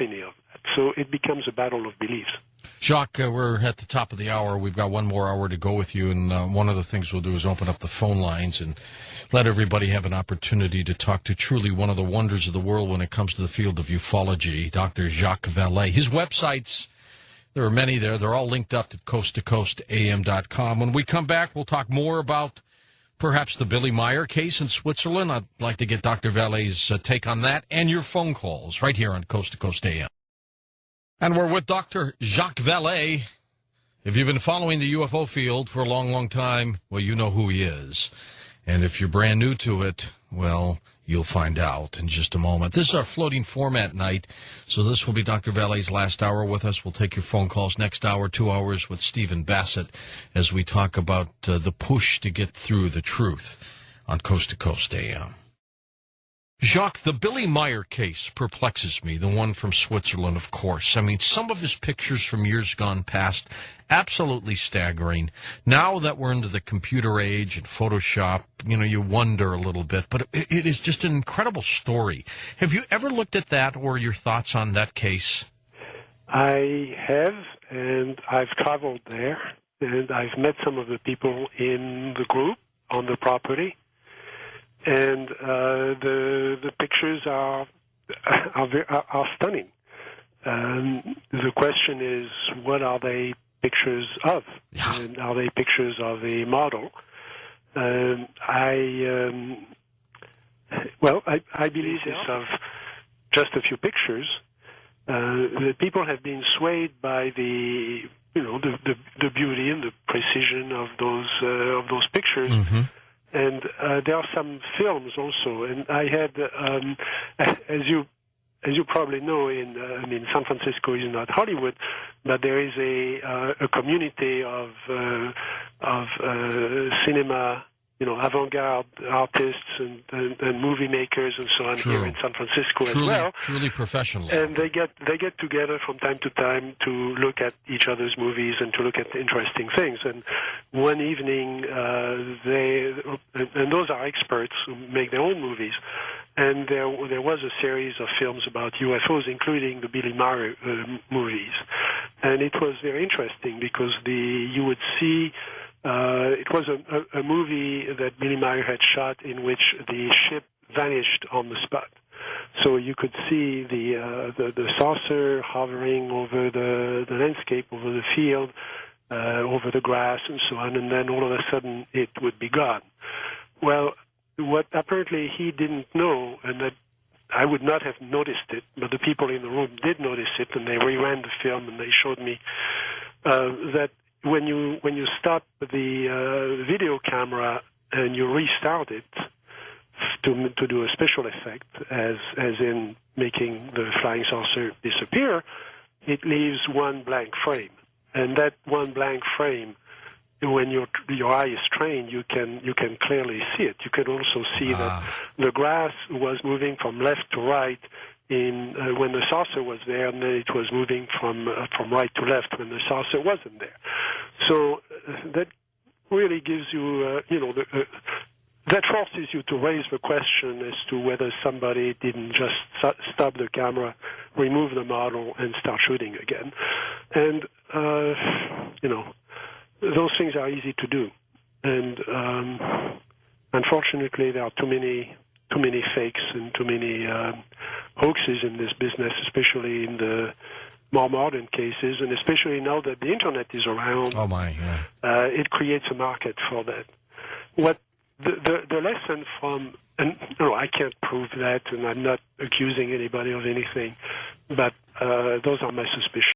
any of that. So it becomes a battle of beliefs. Jacques, we're at the top of the hour. We've got one more hour to go with you, and one of the things we'll do is open up the phone lines and let everybody have an opportunity to talk to truly one of the wonders of the world when it comes to the field of ufology, Dr. Jacques Vallee. His websites, there are many there. They're all linked up at coasttocoastam.com. When we come back, we'll talk more about perhaps the Billy Meier case in Switzerland. I'd like to get Dr. Vallee's take on that and your phone calls right here on Coast to Coast AM. And we're with Dr. Jacques Vallee. If you've been following the UFO field for a long, long time, well, you know who he is. And if you're brand new to it, well, you'll find out in just a moment. This is our floating format night, so this will be Dr. Vallee's last hour with us. We'll take your phone calls next hour, 2 hours with Stephen Bassett, as we talk about the push to get through the truth on Coast to Coast AM. Jacques, the Billy Meier case perplexes me, the one from Switzerland, of course. I mean, some of his pictures from years gone past, absolutely staggering. Now that we're into the computer age and Photoshop, you wonder a little bit, but it is just an incredible story. Have you ever looked at that, or your thoughts on that case? I have, and I've traveled there, and I've met some of the people in the group on the property. And the pictures are stunning. The question is, what are they pictures of? Yeah. And are they pictures of a model? I believe it's of just a few pictures. The people have been swayed by the beauty and the precision of those pictures. Mm-hmm. And there are some films also, and I had, as you probably know, San Francisco is not Hollywood, but there is a community of cinema, avant-garde artists and movie makers and so on. True. Here in San Francisco as well. Truly professional. And they get together from time to time to look at each other's movies and to look at interesting things. And one evening, and those are experts who make their own movies. And there was a series of films about UFOs, including the Billy Meier movies. And it was very interesting because you would see. It was a movie that Billy Meier had shot in which the ship vanished on the spot. So you could see the saucer hovering over the landscape, over the field, over the grass, and so on, and then all of a sudden it would be gone. Well, what apparently he didn't know, and that I would not have noticed it, but the people in the room did notice it, and they reran the film and they showed me that when you stop the video camera and you restart it to do a special effect, as in making the flying saucer disappear, it leaves one blank frame, and that one blank frame, when your eye is trained, you can clearly see it. You can also see that the grass was moving from left to right when the saucer was there, and then it was moving from right to left when the saucer wasn't there. So that really gives you, that forces you to raise the question as to whether somebody didn't just stop the camera, remove the model, and start shooting again. And, those things are easy to do. And unfortunately, there are too many fakes and too many hoaxes in this business, especially in the more modern cases, and especially now that the internet is around. Oh my! Yeah. It creates a market for that. What the lesson from, and I can't prove that, and I'm not accusing anybody of anything, but those are my suspicions.